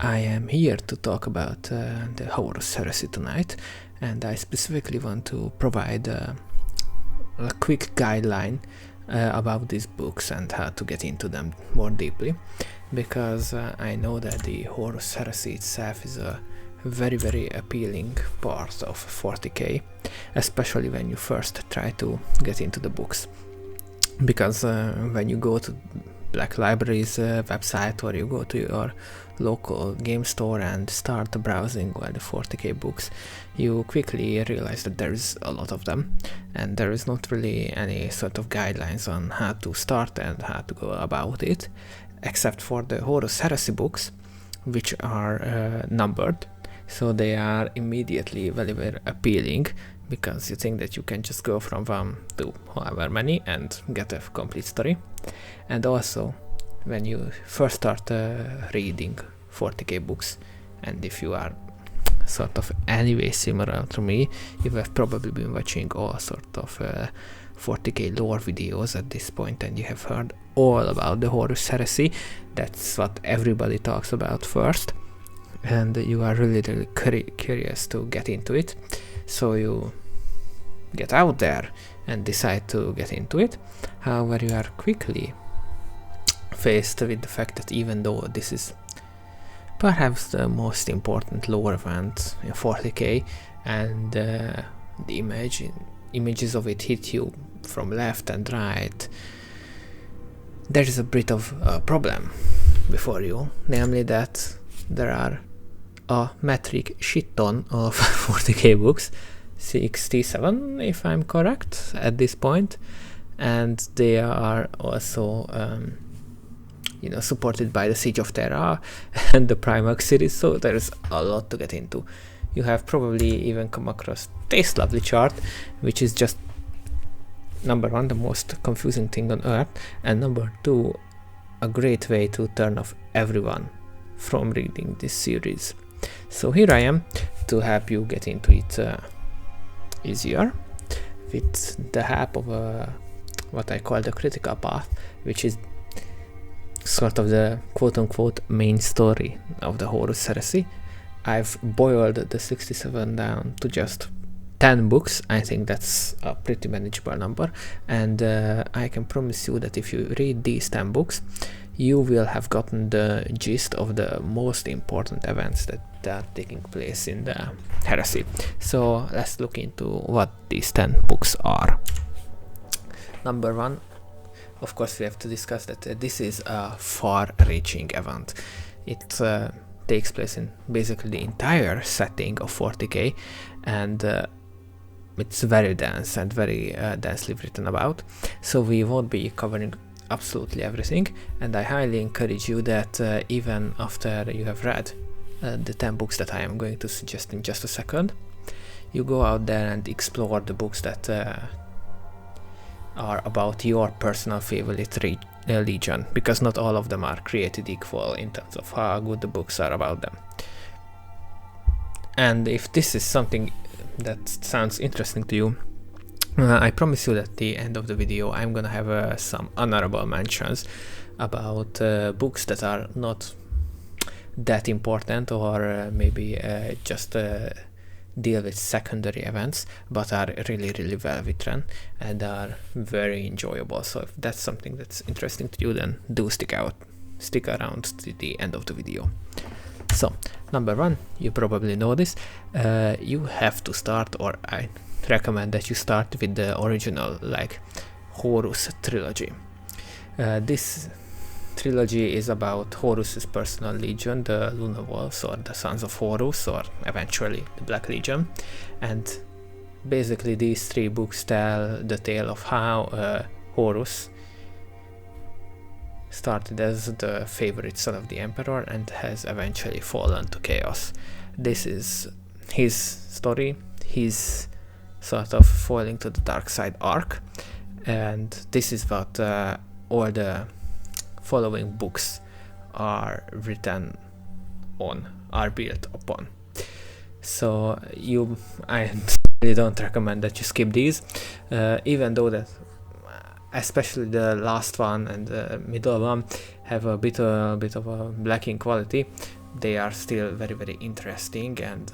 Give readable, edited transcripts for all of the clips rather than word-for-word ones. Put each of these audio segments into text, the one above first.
I am here to talk about the Horus Heresy tonight, and I specifically want to provide a quick guideline about these books and how to get into them more deeply, because I know that the Horus Heresy itself is a very appealing part of 40k, especially when you first try to get into the books, because when you go to Black Library's website, or you go to your local game store and start browsing all the 40k books, you quickly realize that there is a lot of them, and there is not really any sort of guidelines on how to start and how to go about it, except for the Horus Heresy books, which are numbered, so they are immediately very appealing, because you think that you can just go from one to however many and get a complete story. And also, when you first start reading 40k books, and if you are sort of anyway similar to me, you have probably been watching all sort of 40k lore videos at this point, and you have heard all about the Horus Heresy. That's what everybody talks about first, and you are really curious to get into it. So you get out there and decide to get into it. However, you are quickly faced with the fact that even though this is perhaps the most important lore event in 40k, and the images of it hit you from left and right, there is a bit of a problem before you, namely that there are a metric shit ton of 40k books, 67 if I'm correct at this point, and they are also supported by the Siege of Terra and the Primarchs series, so there is a lot to get into. You have probably even come across this lovely chart, which is just number one, the most confusing thing on earth, and number two, a great way to turn off everyone from reading this series. So here I am to help you get into it easier, with the help of what I call the critical path, which is sort of the quote-unquote main story of the Horus Heresy. I've boiled the 67 down to just 10 books. I think that's a pretty manageable number, and I can promise you that if you read these 10 books, you will have gotten the gist of the most important events that are taking place in the Heresy. So let's look into what these 10 books are. Number one, of course, we have to discuss that this is a far-reaching event. It takes place in basically the entire setting of 40k, and it's very dense and very densely written about. So we won't be covering absolutely everything, and I highly encourage you that even after you have read the 10 books that I am going to suggest in just a second, you go out there and explore the books that are about your personal favorite legion, because not all of them are created equal in terms of how good the books are about them. And if this is something that sounds interesting to you, I promise you that at the end of the video I'm gonna have some honorable mentions about books that are not that important, or maybe just deal with secondary events, but are really well written and are very enjoyable. So if that's something that's interesting to you, then do stick around to the end of the video. So number one, you probably know this, you have to start, or I recommend that you start with the original, like, Horus trilogy. This trilogy is about Horus's personal legion, the Lunar Wolves, or the Sons of Horus, or eventually the Black Legion. And basically these three books tell the tale of how Horus started as the favorite son of the Emperor and has eventually fallen to chaos. This is his story, his sort of falling to the dark side arc, and this is what all the following books are written on, are built upon. So I really don't recommend that you skip these, even though that especially the last one and the middle one have a bit of a lacking quality, they are still very interesting and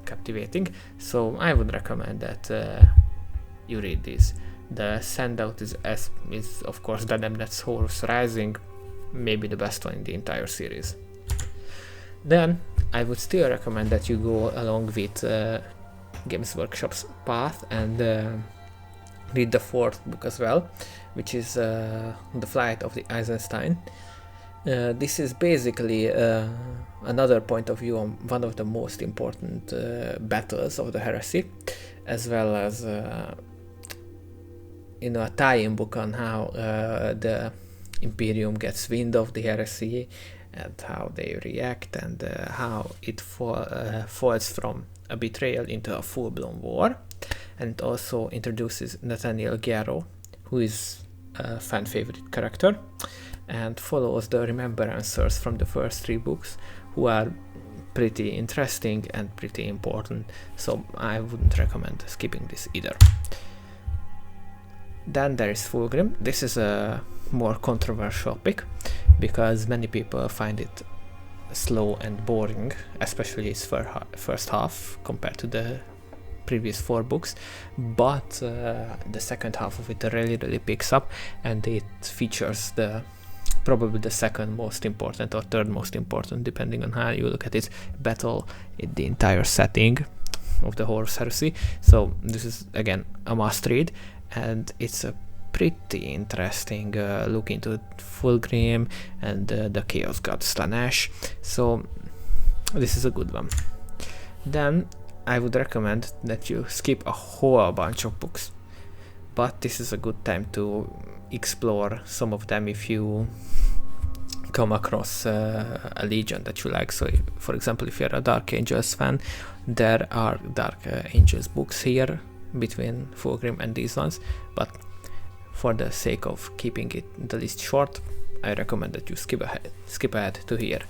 captivating. So I would recommend that you read these. The standout is of course that's Horus Rising, maybe the best one in the entire series. Then I would still recommend that you go along with Games Workshop's path and read the fourth book as well, which is The Flight of the Eisenstein. This is basically another point of view on one of the most important battles of the heresy, as well as a tie-in book on how the Imperium gets wind of the heresy and how they react, and how it falls from a betrayal into a full-blown war. And it also introduces Nathaniel Guerrero, who is a fan favorite character, and follows the remembrancers from the first three books, who are pretty interesting and pretty important, so I wouldn't recommend skipping this either. Then there is Fulgrim. This is a more controversial pick because many people find it slow and boring, especially its first half compared to the previous four books, but the second half of it really picks up, and it features probably the second most important or third most important, depending on how you look at it, battle in the entire setting of the Horus Heresy. So this is again a must read, and it's a pretty interesting look into Fulgrim and the Chaos God Slanesh, so this is a good one. Then I would recommend that you skip a whole bunch of books, but this is a good time to explore some of them if you come across a legion that you like. So for example, if you're a Dark Angels fan, there are Dark Angels books here between Fulgrim and these ones, but for the sake of keeping the list short, I recommend that you skip ahead to here.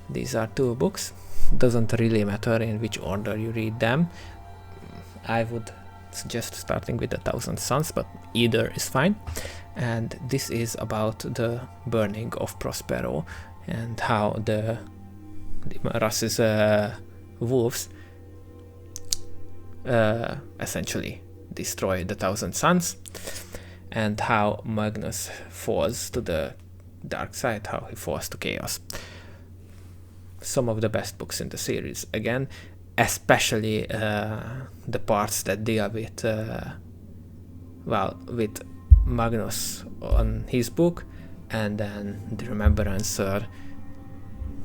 These are two books. Doesn't really matter in which order you read them. I would suggest starting with 1,000 Suns, but either is fine. And this is about the burning of Prospero and how the Rass's wolves essentially destroy the 1,000 Suns, and how Magnus falls to the dark side, how he falls to chaos. Some of the best books in the series, again, especially the parts that deal with with Magnus on his book, and then the Remembrancer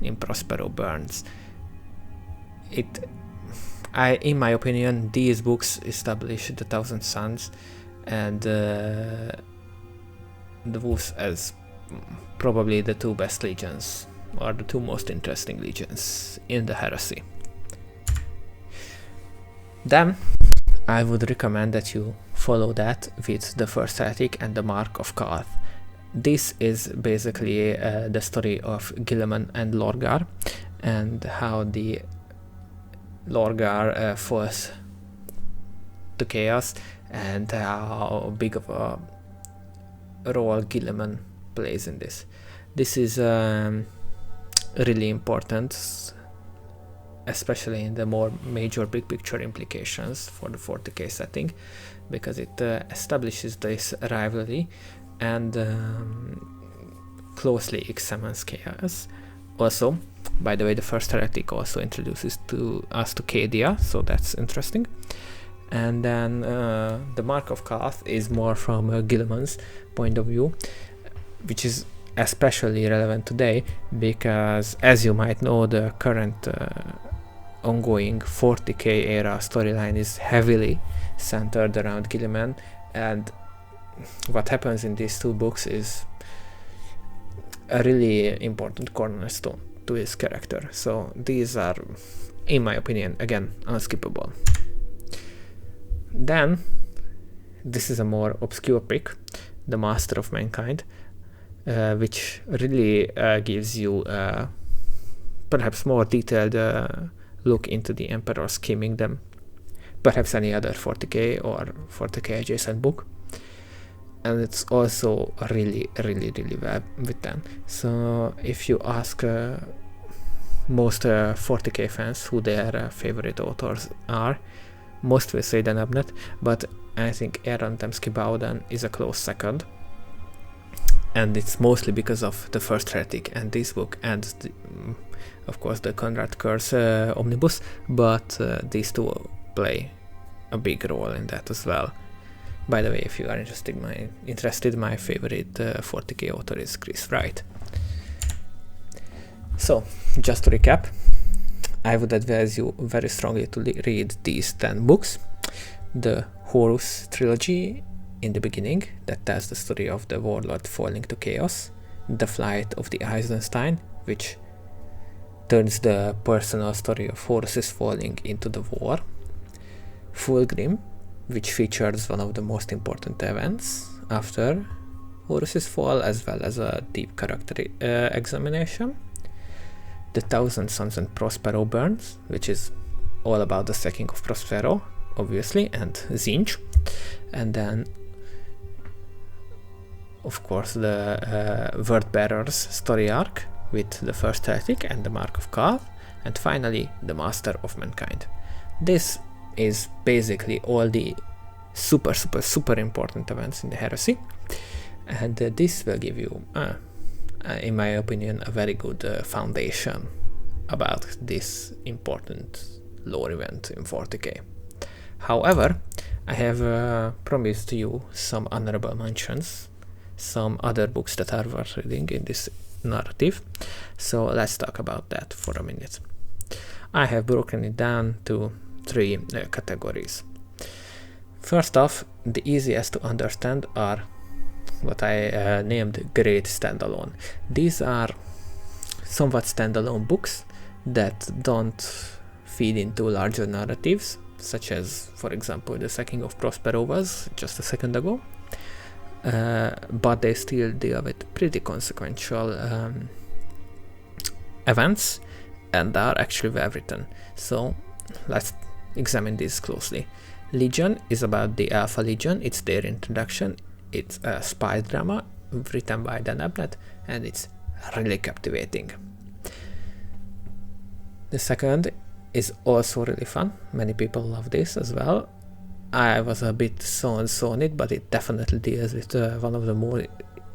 in Prospero burns. In my opinion, these books establish the 1,000 Suns and the Wolves as probably the two best legions, or the two most interesting legions in the heresy. Then I would recommend that you follow that with the First Heretic and the Mark of Kath. This is basically the story of Guilliman and Lorgar, and how the Lorgar falls to chaos, and how big of a role Guilliman plays in this. This is really important, especially in the more major big picture implications for the 40k setting, because it establishes this rivalry and closely examines chaos. Also, by the way, the First Heretic also introduces us to Cadia, so that's interesting. And then the Mark of Kath is more from Guilliman's point of view, which is especially relevant today because, as you might know, the current ongoing 40k era storyline is heavily centered around Guilliman, and what happens in these two books is a really important cornerstone to his character. So these are, in my opinion, again, unskippable. Then this is a more obscure pick, The Master of Mankind, which really gives you perhaps more detailed look into the Emperor's scheming than perhaps any other 40k or 40k adjacent book. And it's also really well written. So if you ask most 40k fans who their favorite authors are, most will say the Nebnet, but I think Aaron Dembski Bowden is a close second, and it's mostly because of the First Heretic and this book, and of course the Conrad Curse omnibus, but these two play a big role in that as well. By the way, if you are interested, my favorite 40k author is Chris Wright. So, just to recap, I would advise you very strongly to read these 10 books. The Horus trilogy in the beginning, that tells the story of the warlord falling to chaos. The Flight of the Eisenstein, which turns the personal story of Horus's falling into the war. Fulgrim, which features one of the most important events after Horus's fall, as well as a deep character examination. The Thousand Suns and Prospero Burns, which is all about the sacking of Prospero, obviously, and Zinj. And then, of course, the Word Bearers story arc with the First Heretic and the Mark of Kaal. And finally, the Master of Mankind. This is basically all the super important events in the Heresy. And this will give you, in my opinion, a very good foundation about this important lore event in 40k. However, I have promised you some honorable mentions, some other books that are worth reading in this narrative, so let's talk about that for a minute. I have broken it down to 3 categories. First off, the easiest to understand are what I named Great Standalone. These are somewhat standalone books that don't feed into larger narratives, such as, for example, the sacking of Prospero was just a second ago, but they still deal with pretty consequential events and are actually well written. So let's examine this closely. Legion is about the Alpha Legion. It's their introduction. It's a spy drama written by Dan Abnett, and it's really captivating. The second is also really fun. Many people love this as well. I was a bit so on it, but it definitely deals with one of the more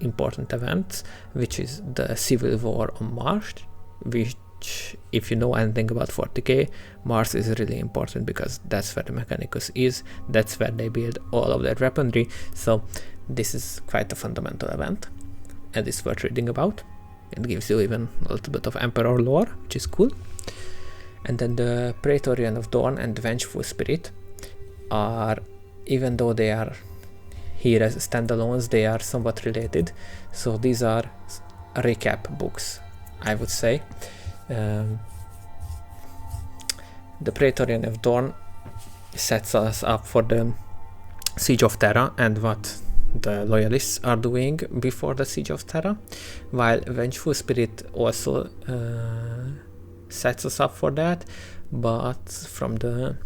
important events, which is the Civil War on Mars, which, if you know anything about 40k, Mars is really important because that's where the Mechanicus is, that's where they build all of their weaponry, so this is quite a fundamental event, and it's worth reading about. It gives you even a little bit of Emperor lore, which is cool. And then the Praetorian of Dawn and the Vengeful Spirit are, even though they are here as standalones, they are somewhat related, so these are recap books, I would say. The Praetorian of Dawn sets us up for the Siege of Terra and what the Loyalists are doing before the Siege of Terra, while Vengeful Spirit also sets us up for that, but from the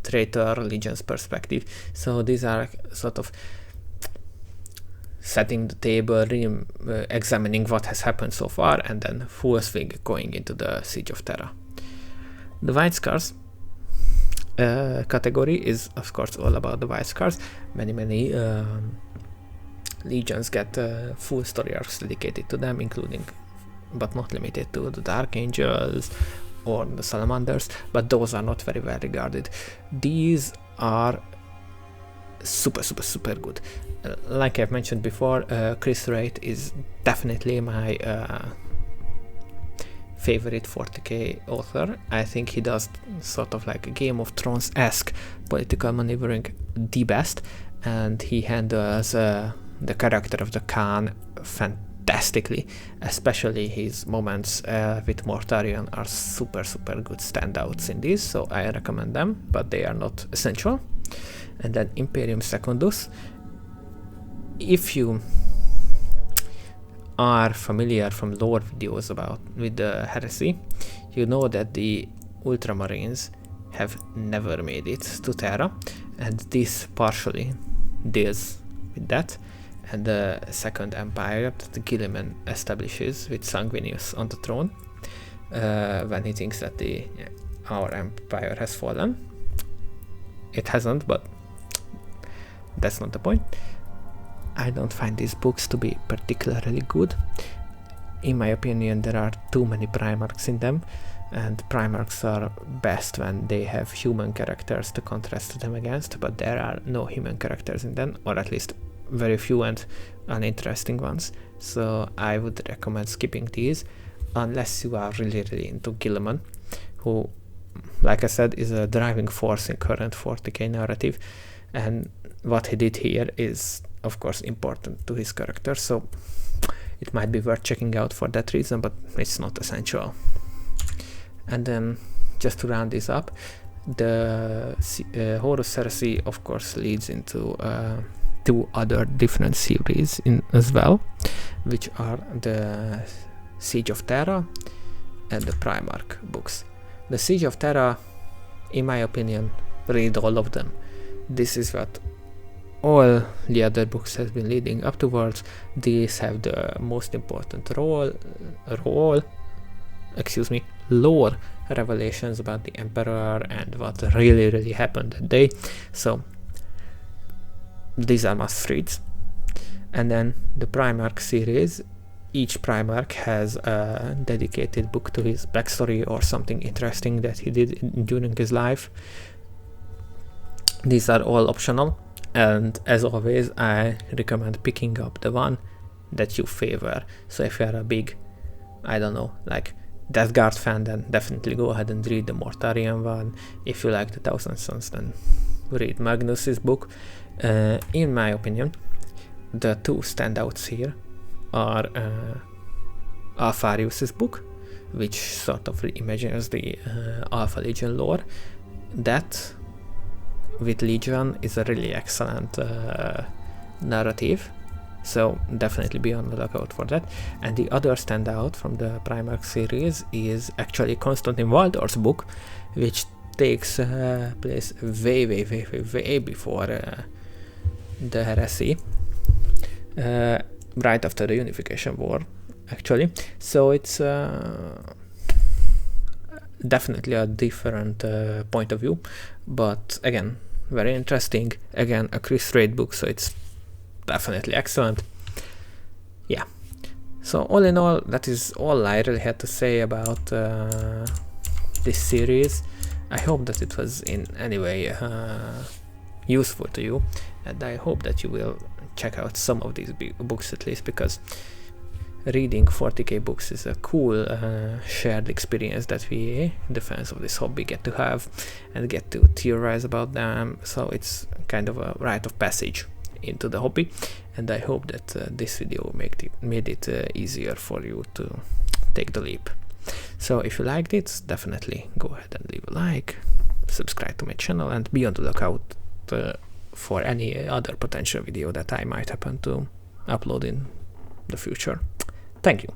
Traitor Legion's perspective. So these are sort of setting the table, examining what has happened so far, and then full swing going into the Siege of Terra. The White Scars category is, of course, all about the White Scars. Many legions get full story arcs dedicated to them, including, but not limited to, the Dark Angels or the Salamanders, but those are not very well regarded. These are super good. Like I've mentioned before, Chris Wright is definitely my favorite 40k author. I think he does sort of like a Game of Thrones-esque political maneuvering the best, and he handles the character of the Khan fantastically. Especially his moments with Mortarion are super good standouts in this, so I recommend them, but they are not essential. And then Imperium Secundus. If you are familiar from lore videos with the Heresy, you know that the Ultramarines have never made it to Terra, and this partially deals with that, and the Second Empire that Guilliman establishes with Sanguinius on the throne. when he thinks that our empire has fallen. It hasn't, but that's not the point. I don't find these books to be particularly good. In my opinion, there are too many Primarchs in them, and Primarchs are best when they have human characters to contrast them against, but there are no human characters in them, or at least very few and uninteresting ones. So I would recommend skipping these, unless you are really into Guilliman, who, like I said, is a driving force in current 40k narrative, and what he did here is of course important to his character, so it might be worth checking out for that reason, but it's not essential. And then just to round this up, the Horus Heresy of course leads into 2 other different series as well, which are the Siege of Terra and the Primarch books. The Siege of Terra, in my opinion, read all of them. This is what all the other books have been leading up towards. These have the most important lore revelations about the Emperor and what really happened that day. So these are must-reads. And then the Primarch series, each Primarch has a dedicated book to his backstory or something interesting that he did during his life. These are all optional, and as always I recommend picking up the one that you favor. So if you are a big, I don't know, like Death Guard fan, then definitely go ahead and read the Mortarion one. If you like the Thousand Sons, then read Magnus's book. In my opinion, the 2 standouts here are Alpharius's book, which sort of reimagines the Alpha Legion lore. That with Legion is a really excellent narrative, so definitely be on the lookout for that. And the other standout from the Primarch series is actually Constantine Waldorf's book, which takes place way before the heresy, right after the Unification War actually. So it's definitely a different point of view, but again very interesting. Again, a Chris Raid book, so it's definitely excellent. Yeah, so all in all, that is all I really had to say about this series. I hope that it was in any way useful to you, and I hope that you will check out some of these books at least, because reading 40k books is a cool shared experience that we, the fans of this hobby, get to have and get to theorize about them. So it's kind of a rite of passage into the hobby, and I hope that this video made it easier for you to take the leap. So if you liked it, definitely go ahead and leave a like, subscribe to my channel, and be on the lookout for any other potential video that I might happen to upload in the future. Thank you.